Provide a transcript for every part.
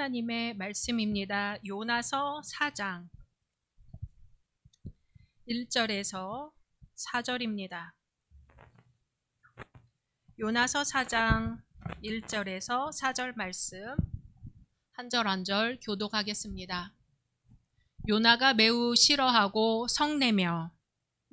하나님의 말씀입니다. 요나서 4장 1절에서 4절입니다. 요나서 4장 1절에서 4절 말씀 한 절 한 절 교독하겠습니다. 요나가 매우 싫어하고 성내며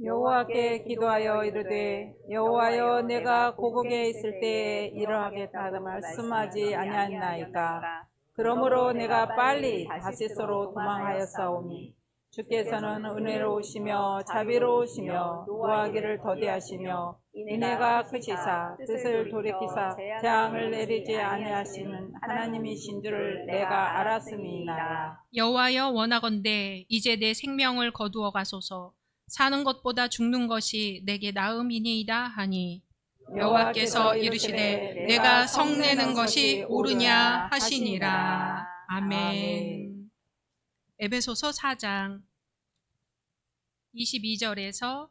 여호와께 기도하여 이르되 여호와여 내가 고국에 있을 때에 이러하겠다 말씀하지 아니하나이까. 그러므로 내가 빨리 다시스로 도망하였사오니 주께서는 은혜로우시며 자비로우시며 노하기를 더디하시며 인애가 크시사 뜻을 돌이키사 재앙을 내리지 아니하시는 하나님이신 줄을 내가 알았음이니라. 여호와여 원하건대 이제 내 생명을 거두어 가소서. 사는 것보다 죽는 것이 내게 나음이니이다 하니 여호와께서 이르시되 내가 성내는 것이 옳으냐 하시니라. 아멘. 에베소서 4장 22절에서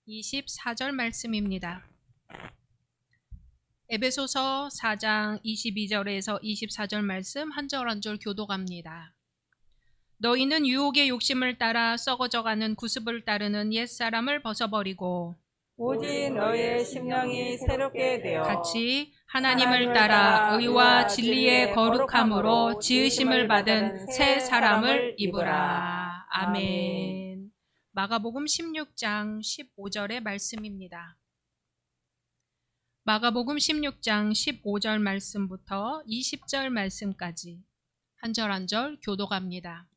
24절 말씀입니다. 에베소서 4장 22절에서 24절 말씀 한 절 한 절 교독합니다. 너희는 유혹의 욕심을 따라 썩어져가는 구습을 따르는 옛사람을 벗어버리고 오직 너의 심령이 새롭게 되어 같이 하나님을 따라 의와 진리의 거룩함으로 지으심을 받은 새 사람을 입으라. 아멘. 마가복음 16장 15절의 말씀입니다. 마가복음 16장 15절 말씀부터 20절 말씀까지 한 절 한 절 교독합니다.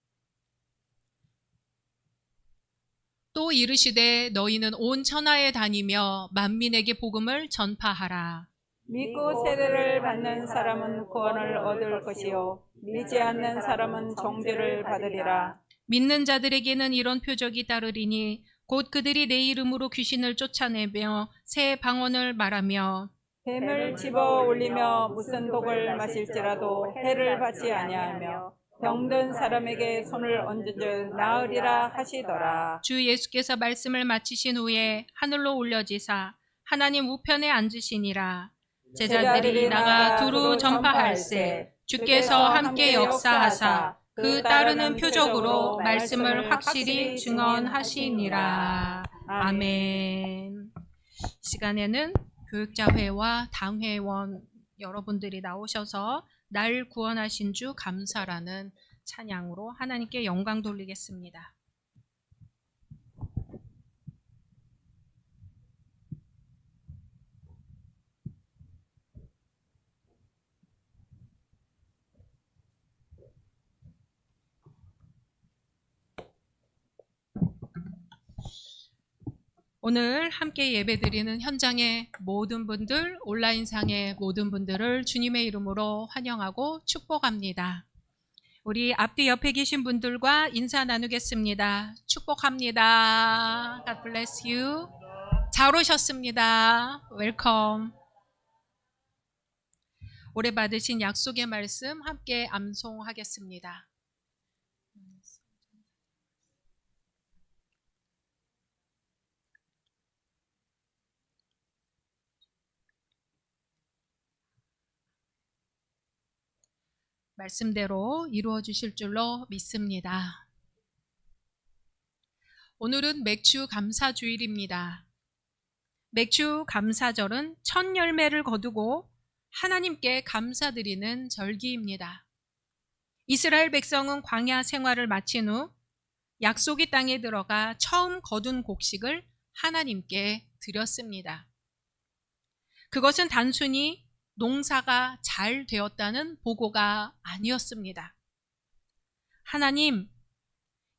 또 이르시되 너희는 온 천하에 다니며 만민에게 복음을 전파하라. 믿고 세례를 받는 사람은 구원을 얻을 것이요 믿지 않는 사람은 정죄를 받으리라. 믿는 자들에게는 이런 표적이 따르리니 곧 그들이 내 이름으로 귀신을 쫓아내며 새 방언을 말하며 뱀을 집어 올리며 무슨 독을 마실지라도 해를 받지 아니하며 병든 사람에게 손을 얹은즉 나으리라 하시더라. 주 예수께서 말씀을 마치신 후에 하늘로 올려지사 하나님 우편에 앉으시니라. 제자들이 나가 두루 전파할세 주께서 함께 역사하사 그 따르는 표적으로 말씀을 확실히 증언하시니라. 아멘. 시간에는 교육자회와 당회원 여러분들이 나오셔서 날 구원하신 주 감사라는 찬양으로 하나님께 영광 돌리겠습니다. 오늘 함께 예배드리는 현장의 모든 분들, 온라인상의 모든 분들을 주님의 이름으로 환영하고 축복합니다. 우리 앞뒤 옆에 계신 분들과 인사 나누겠습니다. 축복합니다. God bless you. 잘 오셨습니다. 웰컴. 올해 받으신 약속의 말씀 함께 암송하겠습니다. 말씀대로 이루어 주실 줄로 믿습니다. 오늘은 맥주 감사주일입니다. 맥주 감사절은 첫 열매를 거두고 하나님께 감사드리는 절기입니다. 이스라엘 백성은 광야 생활을 마친 후 약속의 땅에 들어가 처음 거둔 곡식을 하나님께 드렸습니다. 그것은 단순히 농사가 잘 되었다는 보고가 아니었습니다. 하나님,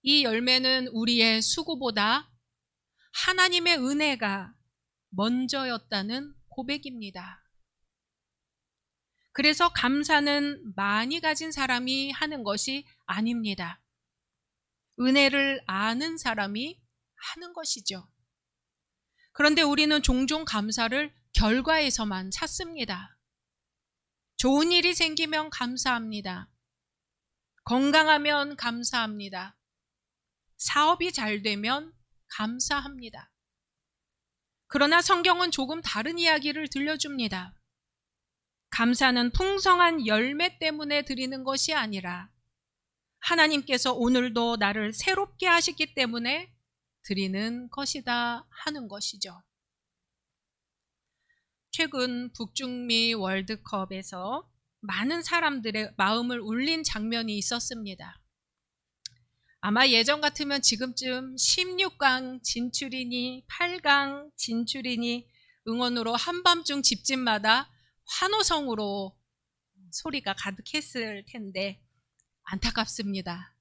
이 열매는 우리의 수고보다 하나님의 은혜가 먼저였다는 고백입니다. 그래서 감사는 많이 가진 사람이 하는 것이 아닙니다. 은혜를 아는 사람이 하는 것이죠. 그런데 우리는 종종 감사를 결과에서만 찾습니다. 좋은 일이 생기면 감사합니다. 건강하면 감사합니다. 사업이 잘 되면 감사합니다. 그러나 성경은 조금 다른 이야기를 들려줍니다. 감사는 풍성한 열매 때문에 드리는 것이 아니라 하나님께서 오늘도 나를 새롭게 하시기 때문에 드리는 것이다 하는 것이죠. 최근 북중미 월드컵에서 많은 사람들의 마음을 울린 장면이 있었습니다. 아마 예전 같으면 지금쯤 16강 진출이니 8강 진출이니 응원으로 한밤중 집집마다 환호성으로 소리가 가득했을 텐데 안타깝습니다.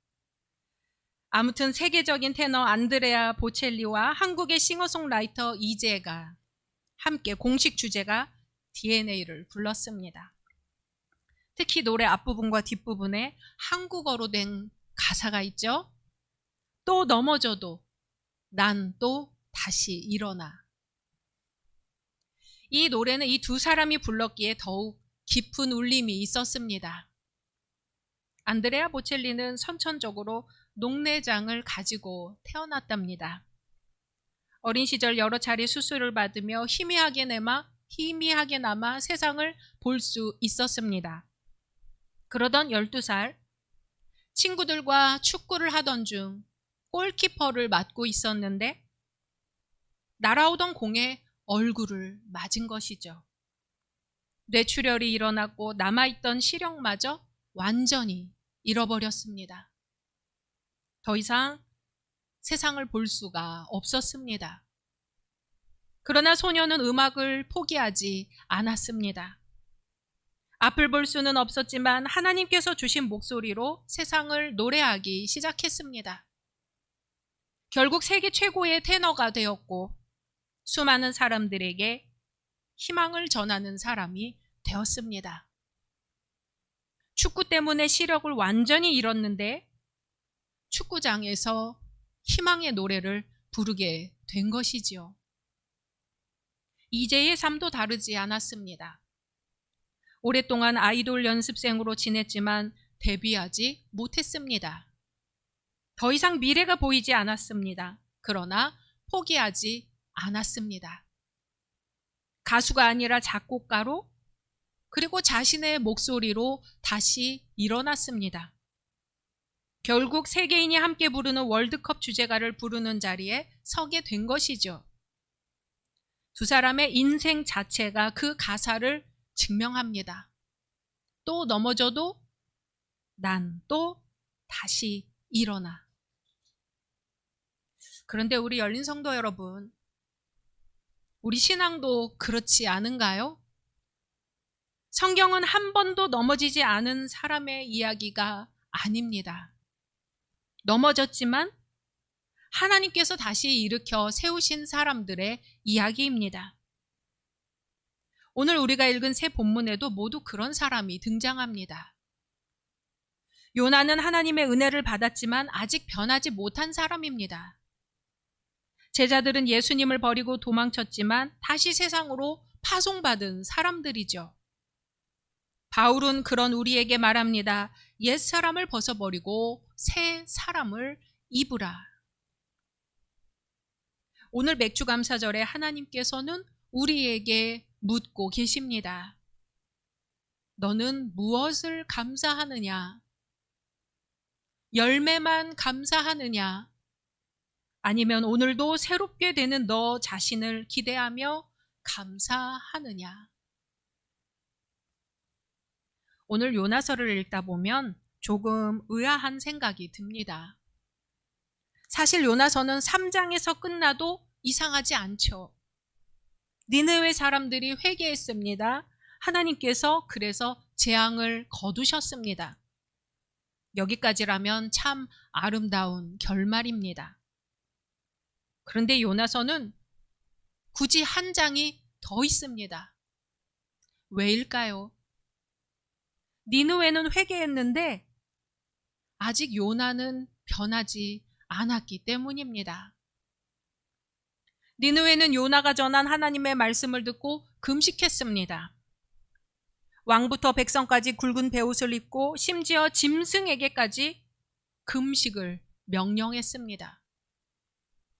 아무튼 세계적인 테너 안드레아 보첼리와 한국의 싱어송라이터 이재가 함께 공식 주제가 DNA를 불렀습니다. 특히 노래 앞부분과 뒷부분에 한국어로 된 가사가 있죠. 또 넘어져도 난 또 다시 일어나. 이 노래는 이 두 사람이 불렀기에 더욱 깊은 울림이 있었습니다. 안드레아 보첼리는 선천적으로 녹내장을 가지고 태어났답니다. 어린 시절 여러 차례 수술을 받으며 희미하게나마 세상을 볼 수 있었습니다. 그러던 12살 친구들과 축구를 하던 중 골키퍼를 맡고 있었는데 날아오던 공에 얼굴을 맞은 것이죠. 뇌출혈이 일어났고 남아있던 시력마저 완전히 잃어버렸습니다. 더 이상 세상을 볼 수가 없었습니다. 그러나 소녀는 음악을 포기하지 않았습니다. 앞을 볼 수는 없었지만 하나님께서 주신 목소리로 세상을 노래하기 시작했습니다. 결국 세계 최고의 테너가 되었고 수많은 사람들에게 희망을 전하는 사람이 되었습니다. 축구 때문에 시력을 완전히 잃었는데 축구장에서 희망의 노래를 부르게 된 것이지요. 이제의 삶도 다르지 않았습니다. 오랫동안 아이돌 연습생으로 지냈지만 데뷔하지 못했습니다. 더 이상 미래가 보이지 않았습니다. 그러나 포기하지 않았습니다. 가수가 아니라 작곡가로 그리고 자신의 목소리로 다시 일어났습니다. 결국 세계인이 함께 부르는 월드컵 주제가를 부르는 자리에 서게 된 것이죠. 두 사람의 인생 자체가 그 가사를 증명합니다. 또 넘어져도 난 또 다시 일어나. 그런데 우리 열린 성도 여러분, 우리 신앙도 그렇지 않은가요? 성경은 한 번도 넘어지지 않은 사람의 이야기가 아닙니다. 넘어졌지만 하나님께서 다시 일으켜 세우신 사람들의 이야기입니다. 오늘 우리가 읽은 세 본문에도 모두 그런 사람이 등장합니다. 요나는 하나님의 은혜를 받았지만 아직 변하지 못한 사람입니다. 제자들은 예수님을 버리고 도망쳤지만 다시 세상으로 파송받은 사람들이죠. 바울은 그런 우리에게 말합니다. 옛사람을 벗어버리고 새 사람을 입으라. 오늘 맥주감사절에 하나님께서는 우리에게 묻고 계십니다. 너는 무엇을 감사하느냐? 열매만 감사하느냐? 아니면 오늘도 새롭게 되는 너 자신을 기대하며 감사하느냐? 오늘 요나서를 읽다 보면 조금 의아한 생각이 듭니다. 사실 요나서는 3장에서 끝나도 이상하지 않죠. 니느웨 사람들이 회개했습니다. 하나님께서 그래서 재앙을 거두셨습니다. 여기까지라면 참 아름다운 결말입니다. 그런데 요나서는 굳이 한 장이 더 있습니다. 왜일까요? 니느웨는 회개했는데 아직 요나는 변하지 않았기 때문입니다. 니느웨는 요나가 전한 하나님의 말씀을 듣고 금식했습니다. 왕부터 백성까지 굵은 베옷을 입고 심지어 짐승에게까지 금식을 명령했습니다.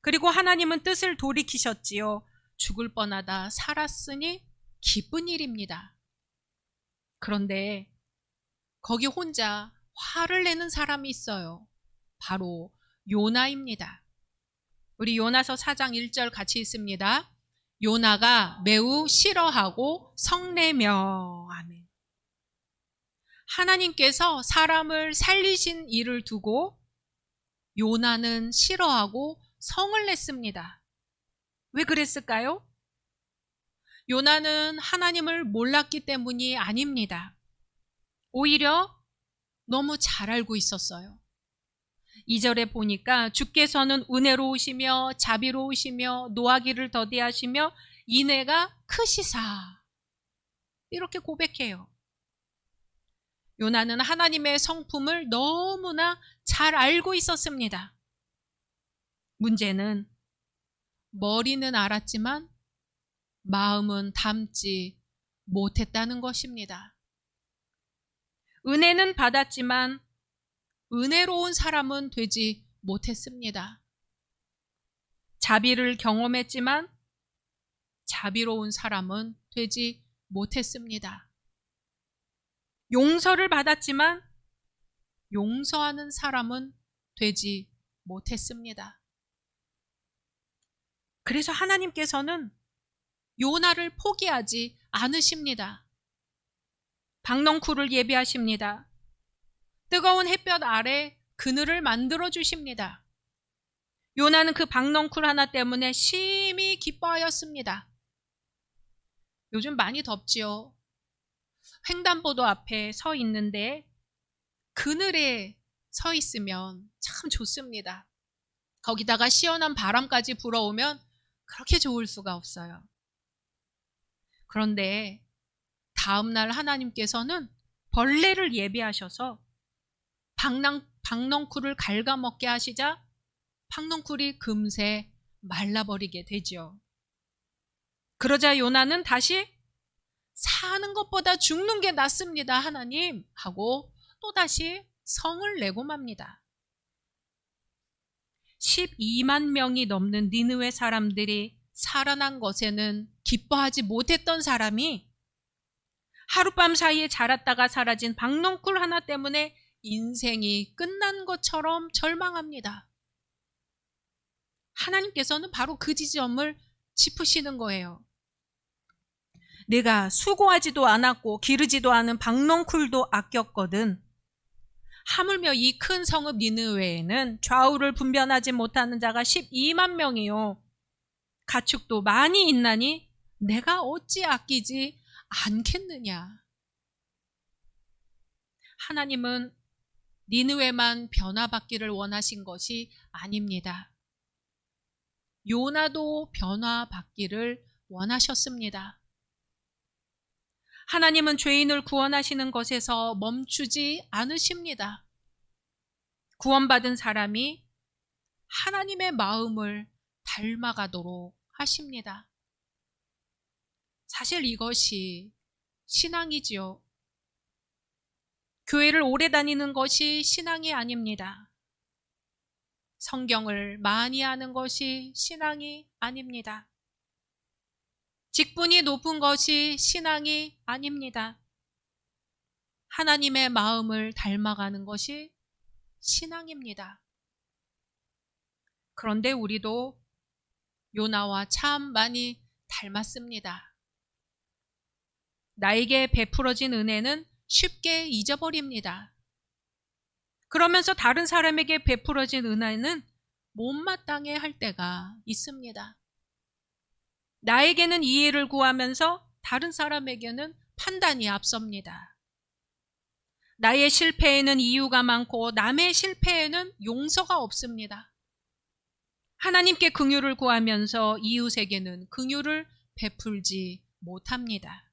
그리고 하나님은 뜻을 돌이키셨지요. 죽을 뻔하다 살았으니 기쁜 일입니다. 그런데 거기 혼자 화를 내는 사람이 있어요. 바로 요나입니다. 우리 요나서 4장 1절 같이 있습니다. 요나가 매우 싫어하고 성내며. 아멘. 하나님께서 사람을 살리신 일을 두고 요나는 싫어하고 성을 냈습니다. 왜 그랬을까요? 요나는 하나님을 몰랐기 때문이 아닙니다. 오히려 너무 잘 알고 있었어요. 2절에 보니까 주께서는 은혜로우시며 자비로우시며 노하기를 더디하시며 인애가 크시사. 이렇게 고백해요. 요나는 하나님의 성품을 너무나 잘 알고 있었습니다. 문제는 머리는 알았지만 마음은 담지 못했다는 것입니다. 은혜는 받았지만 은혜로운 사람은 되지 못했습니다. 자비를 경험했지만 자비로운 사람은 되지 못했습니다. 용서를 받았지만 용서하는 사람은 되지 못했습니다. 그래서 하나님께서는 요나를 포기하지 않으십니다. 박넝쿨을 예비하십니다. 뜨거운 햇볕 아래 그늘을 만들어 주십니다. 요나는 그 박넝쿨 하나 때문에 심히 기뻐하였습니다. 요즘 많이 덥지요. 횡단보도 앞에 서 있는데 그늘에 서 있으면 참 좋습니다. 거기다가 시원한 바람까지 불어오면 그렇게 좋을 수가 없어요. 그런데 다음날 하나님께서는 벌레를 예비하셔서 박넝쿨을 갉아먹게 하시자 박넝쿨이 금세 말라버리게 되죠. 그러자 요나는 다시 사는 것보다 죽는 게 낫습니다, 하나님 하고 또다시 성을 내고 맙니다. 12만 명이 넘는 니느웨 사람들이 살아난 것에는 기뻐하지 못했던 사람이 하룻밤 사이에 자랐다가 사라진 박넝쿨 하나 때문에 인생이 끝난 것처럼 절망합니다. 하나님께서는 바로 그 지점을 짚으시는 거예요. 내가 수고하지도 않았고 기르지도 않은 박넝쿨도 아꼈거든. 하물며 이 큰 성읍 니느웨에는 좌우를 분별하지 못하는 자가 12만 명이요. 가축도 많이 있나니 내가 어찌 아끼지 않겠느냐. 하나님은 니느웨만 변화받기를 원하신 것이 아닙니다. 요나도 변화받기를 원하셨습니다. 하나님은 죄인을 구원하시는 것에서 멈추지 않으십니다. 구원받은 사람이 하나님의 마음을 닮아가도록 하십니다. 사실 이것이 신앙이지요. 교회를 오래 다니는 것이 신앙이 아닙니다. 성경을 많이 아는 것이 신앙이 아닙니다. 직분이 높은 것이 신앙이 아닙니다. 하나님의 마음을 닮아가는 것이 신앙입니다. 그런데 우리도 요나와 참 많이 닮았습니다. 나에게 베풀어진 은혜는 쉽게 잊어버립니다. 그러면서 다른 사람에게 베풀어진 은혜는 못마땅해 할 때가 있습니다. 나에게는 이해를 구하면서 다른 사람에게는 판단이 앞섭니다. 나의 실패에는 이유가 많고 남의 실패에는 용서가 없습니다. 하나님께 긍휼을 구하면서 이웃에게는 긍휼을 베풀지 못합니다.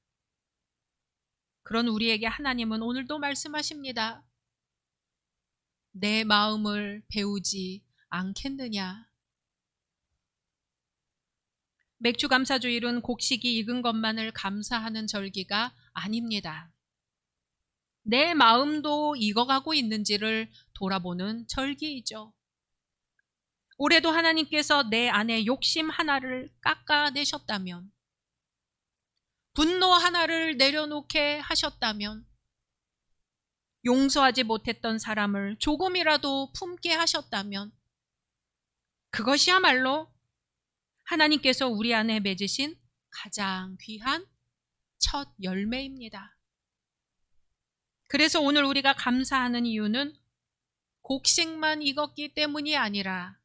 그런 우리에게 하나님은 오늘도 말씀하십니다. 내 마음을 배우지 않겠느냐. 맥주감사주일은 곡식이 익은 것만을 감사하는 절기가 아닙니다. 내 마음도 익어가고 있는지를 돌아보는 절기이죠. 올해도 하나님께서 내 안에 욕심 하나를 깎아내셨다면 분노 하나를 내려놓게 하셨다면, 용서하지 못했던 사람을 조금이라도 품게 하셨다면, 그것이야말로 하나님께서 우리 안에 맺으신 가장 귀한 첫 열매입니다. 그래서 오늘 우리가 감사하는 이유는 곡식만 익었기 때문이 아니라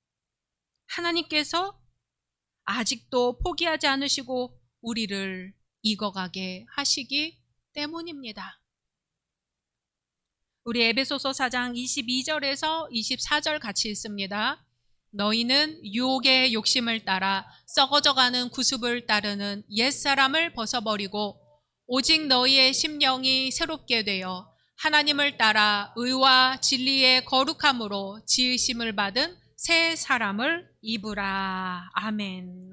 하나님께서 아직도 포기하지 않으시고 우리를 익어가게 하시기 때문입니다. 우리 에베소서 4장 22절에서 24절 같이 읽습니다. 너희는 유혹의 욕심을 따라 썩어져가는 구습을 따르는 옛사람을 벗어버리고 오직 너희의 심령이 새롭게 되어 하나님을 따라 의와 진리의 거룩함으로 지으심을 받은 새 사람을 입으라. 아멘.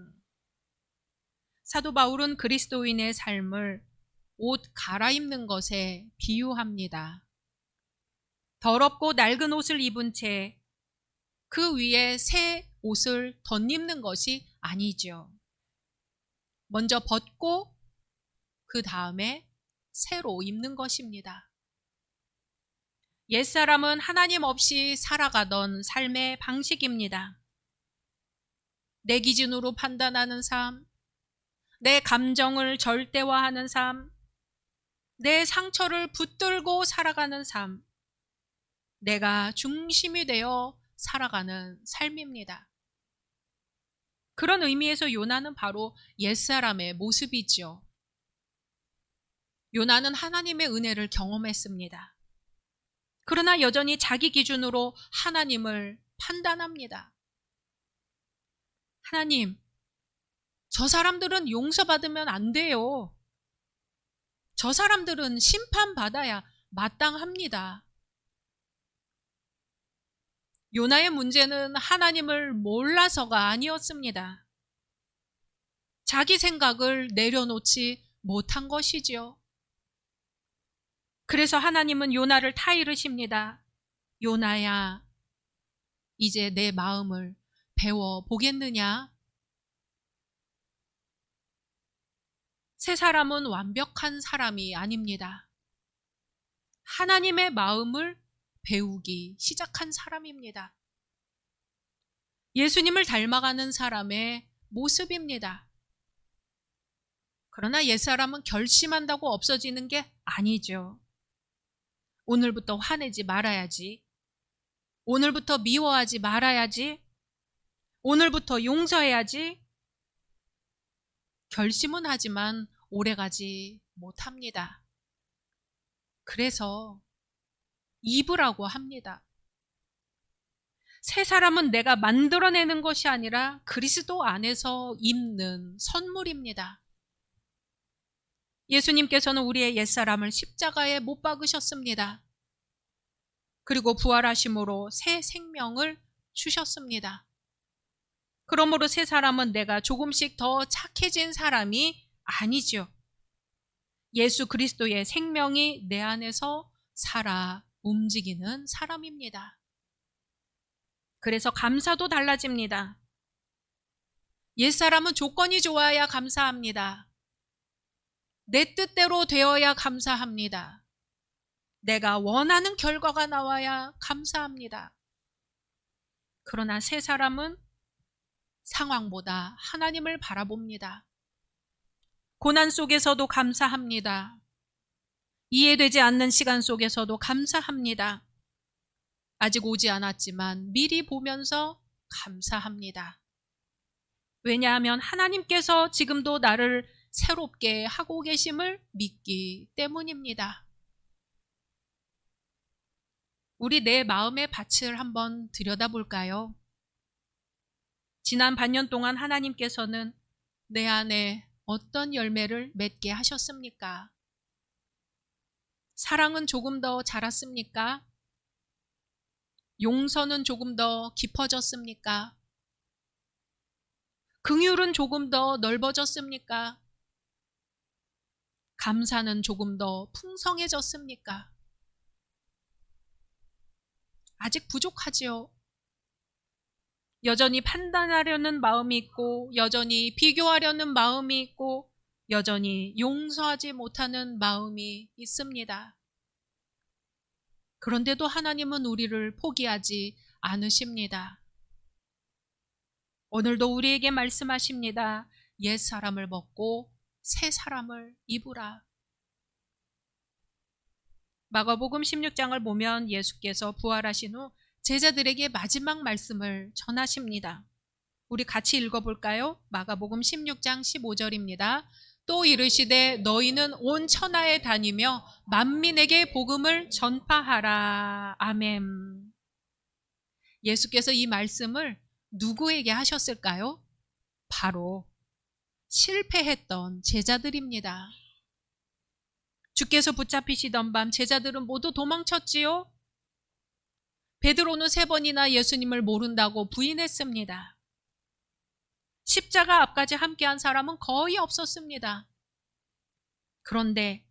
사도 바울은 그리스도인의 삶을 옷 갈아입는 것에 비유합니다. 더럽고 낡은 옷을 입은 채 그 위에 새 옷을 덧입는 것이 아니죠. 먼저 벗고 그 다음에 새로 입는 것입니다. 옛사람은 하나님 없이 살아가던 삶의 방식입니다. 내 기준으로 판단하는 삶, 내 감정을 절대화하는 삶, 내 상처를 붙들고 살아가는 삶, 내가 중심이 되어 살아가는 삶입니다. 그런 의미에서 요나는 바로 옛사람의 모습이죠. 요나는 하나님의 은혜를 경험했습니다. 그러나 여전히 자기 기준으로 하나님을 판단합니다. 하나님, 저 사람들은 용서받으면 안 돼요. 저 사람들은 심판받아야 마땅합니다. 요나의 문제는 하나님을 몰라서가 아니었습니다. 자기 생각을 내려놓지 못한 것이지요. 그래서 하나님은 요나를 타이르십니다. 요나야, 이제 내 마음을 배워보겠느냐? 세 사람은 완벽한 사람이 아닙니다. 하나님의 마음을 배우기 시작한 사람입니다. 예수님을 닮아가는 사람의 모습입니다. 그러나 옛사람은 결심한다고 없어지는 게 아니죠. 오늘부터 화내지 말아야지. 오늘부터 미워하지 말아야지. 오늘부터 용서해야지. 결심은 하지만 오래가지 못합니다. 그래서 입으라고 합니다. 새 사람은 내가 만들어내는 것이 아니라 그리스도 안에서 입는 선물입니다. 예수님께서는 우리의 옛사람을 십자가에 못 박으셨습니다. 그리고 부활하심으로 새 생명을 주셨습니다. 그러므로 새 사람은 내가 조금씩 더 착해진 사람이 아니죠. 예수 그리스도의 생명이 내 안에서 살아 움직이는 사람입니다. 그래서 감사도 달라집니다. 옛사람은 조건이 좋아야 감사합니다. 내 뜻대로 되어야 감사합니다. 내가 원하는 결과가 나와야 감사합니다. 그러나 새 사람은 상황보다 하나님을 바라봅니다. 고난 속에서도 감사합니다. 이해되지 않는 시간 속에서도 감사합니다. 아직 오지 않았지만 미리 보면서 감사합니다. 왜냐하면 하나님께서 지금도 나를 새롭게 하고 계심을 믿기 때문입니다. 우리 내 마음의 밭을 한번 들여다볼까요? 지난 반년 동안 하나님께서는 내 안에 어떤 열매를 맺게 하셨습니까? 사랑은 조금 더 자랐습니까? 용서는 조금 더 깊어졌습니까? 긍휼은 조금 더 넓어졌습니까? 감사는 조금 더 풍성해졌습니까? 아직 부족하지요. 여전히 판단하려는 마음이 있고, 여전히 비교하려는 마음이 있고, 여전히 용서하지 못하는 마음이 있습니다. 그런데도 하나님은 우리를 포기하지 않으십니다. 오늘도 우리에게 말씀하십니다. 옛사람을 벗고 새 사람을 입으라. 마가복음 16장을 보면 예수께서 부활하신 후 제자들에게 마지막 말씀을 전하십니다. 우리 같이 읽어볼까요? 마가복음 16장 15절입니다. 또 이르시되 너희는 온 천하에 다니며 만민에게 복음을 전파하라. 아멘. 예수께서 이 말씀을 누구에게 하셨을까요? 바로 실패했던 제자들입니다. 주께서 붙잡히시던 밤 제자들은 모두 도망쳤지요. 베드로는 3번이나 예수님을 모른다고 부인했습니다. 십자가 앞까지 함께한 사람은 거의 없었습니다. 그런데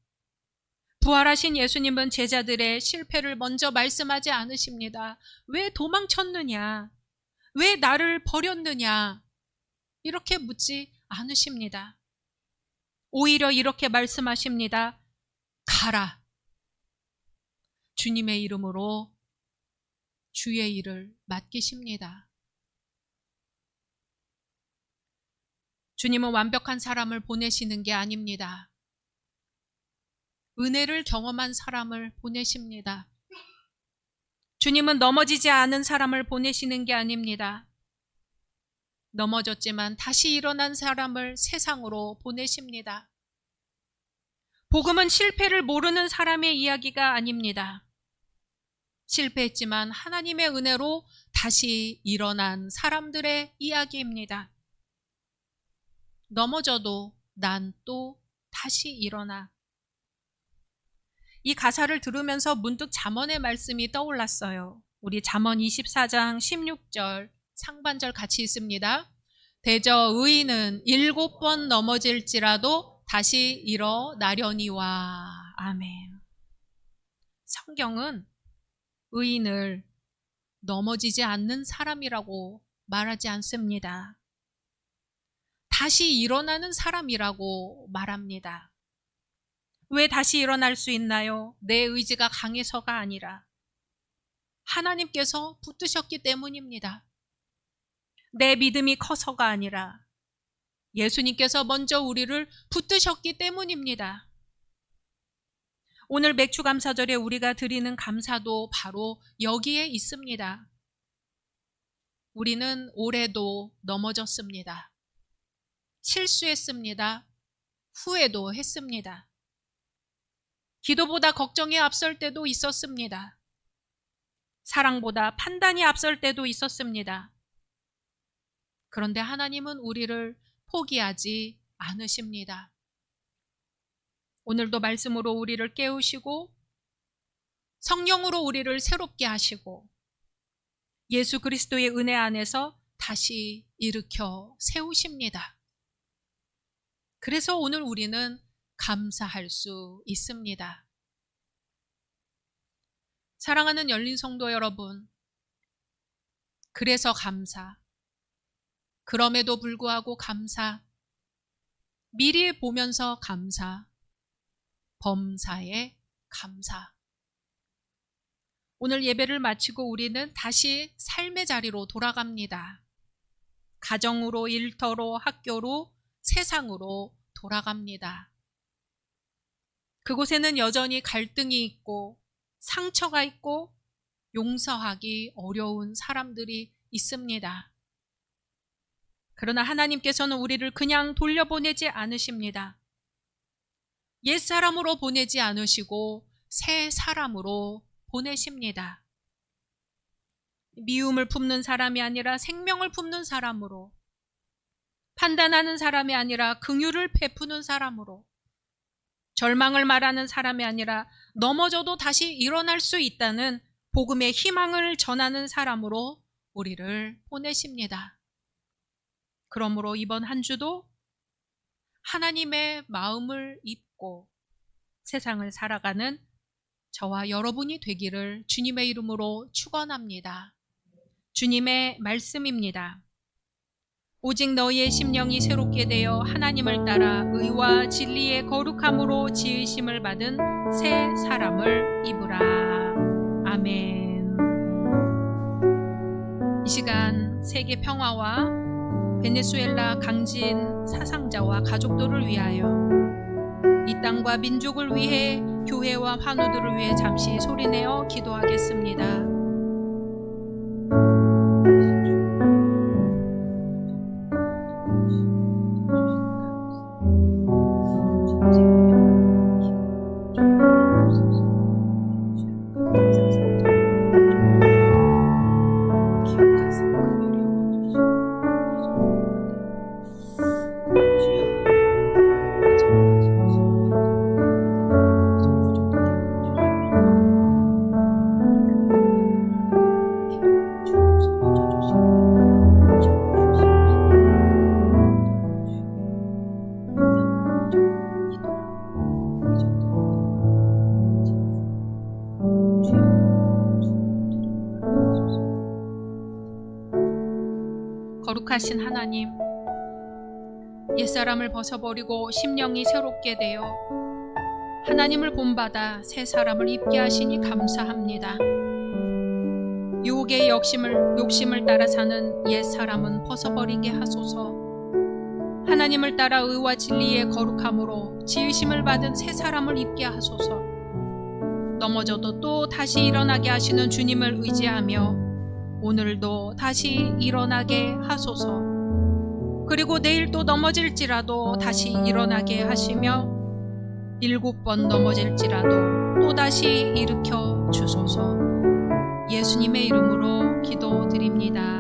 부활하신 예수님은 제자들의 실패를 먼저 말씀하지 않으십니다. 왜 도망쳤느냐? 왜 나를 버렸느냐? 이렇게 묻지 않으십니다. 오히려 이렇게 말씀하십니다. 가라. 주님의 이름으로 주의 일을 맡기십니다. 주님은 완벽한 사람을 보내시는 게 아닙니다. 은혜를 경험한 사람을 보내십니다. 주님은 넘어지지 않은 사람을 보내시는 게 아닙니다. 넘어졌지만 다시 일어난 사람을 세상으로 보내십니다. 복음은 실패를 모르는 사람의 이야기가 아닙니다. 실패했지만 하나님의 은혜로 다시 일어난 사람들의 이야기입니다. 넘어져도 난 또 다시 일어나. 이 가사를 들으면서 문득 잠언의 말씀이 떠올랐어요. 우리 잠언 24장 16절 상반절 같이 있습니다. 대저 의인은 7번 넘어질지라도 다시 일어나려니와. 아멘. 성경은 의인을 넘어지지 않는 사람이라고 말하지 않습니다. 다시 일어나는 사람이라고 말합니다. 왜 다시 일어날 수 있나요? 내 의지가 강해서가 아니라 하나님께서 붙드셨기 때문입니다. 내 믿음이 커서가 아니라 예수님께서 먼저 우리를 붙드셨기 때문입니다. 오늘 맥주감사절에 우리가 드리는 감사도 바로 여기에 있습니다. 우리는 올해도 넘어졌습니다. 실수했습니다. 후회도 했습니다. 기도보다 걱정이 앞설 때도 있었습니다. 사랑보다 판단이 앞설 때도 있었습니다. 그런데 하나님은 우리를 포기하지 않으십니다. 오늘도 말씀으로 우리를 깨우시고 성령으로 우리를 새롭게 하시고 예수 그리스도의 은혜 안에서 다시 일으켜 세우십니다. 그래서 오늘 우리는 감사할 수 있습니다. 사랑하는 열린 성도 여러분, 그래서 감사, 그럼에도 불구하고 감사, 미리 보면서 감사, 범사에 감사. 오늘 예배를 마치고 우리는 다시 삶의 자리로 돌아갑니다. 가정으로, 일터로, 학교로, 세상으로 돌아갑니다. 그곳에는 여전히 갈등이 있고 상처가 있고 용서하기 어려운 사람들이 있습니다. 그러나 하나님께서는 우리를 그냥 돌려보내지 않으십니다. 옛사람으로 보내지 않으시고 새 사람으로 보내십니다. 미움을 품는 사람이 아니라 생명을 품는 사람으로, 판단하는 사람이 아니라 긍휼을 베푸는 사람으로, 절망을 말하는 사람이 아니라 넘어져도 다시 일어날 수 있다는 복음의 희망을 전하는 사람으로 우리를 보내십니다. 그러므로 이번 한 주도 하나님의 마음을 입고 세상을 살아가는 저와 여러분이 되기를 주님의 이름으로 축원합니다. 주님의 말씀입니다. 오직 너희의 심령이 새롭게 되어 하나님을 따라 의와 진리의 거룩함으로 지으심을 받은 새 사람을 입으라. 아멘. 이 시간 세계 평화와 베네수엘라 강진 사상자와 가족들을 위하여, 이 땅과 민족을 위해 교회와 환우들을 위해 잠시 소리내어 기도하겠습니다. 거룩하신 하나님, 옛사람을 벗어버리고 심령이 새롭게 되어 하나님을 본받아 새 사람을 입게 하시니 감사합니다. 유혹의 욕심을 따라 사는 옛사람은 벗어버리게 하소서. 하나님을 따라 의와 진리의 거룩함으로 지으심을 받은 새 사람을 입게 하소서. 넘어져도 또 다시 일어나게 하시는 주님을 의지하며 오늘도 다시 일어나게 하소서. 그리고 내일 또 넘어질지라도 다시 일어나게 하시며 7번 넘어질지라도 또 다시 일으켜 주소서. 예수님의 이름으로 기도드립니다.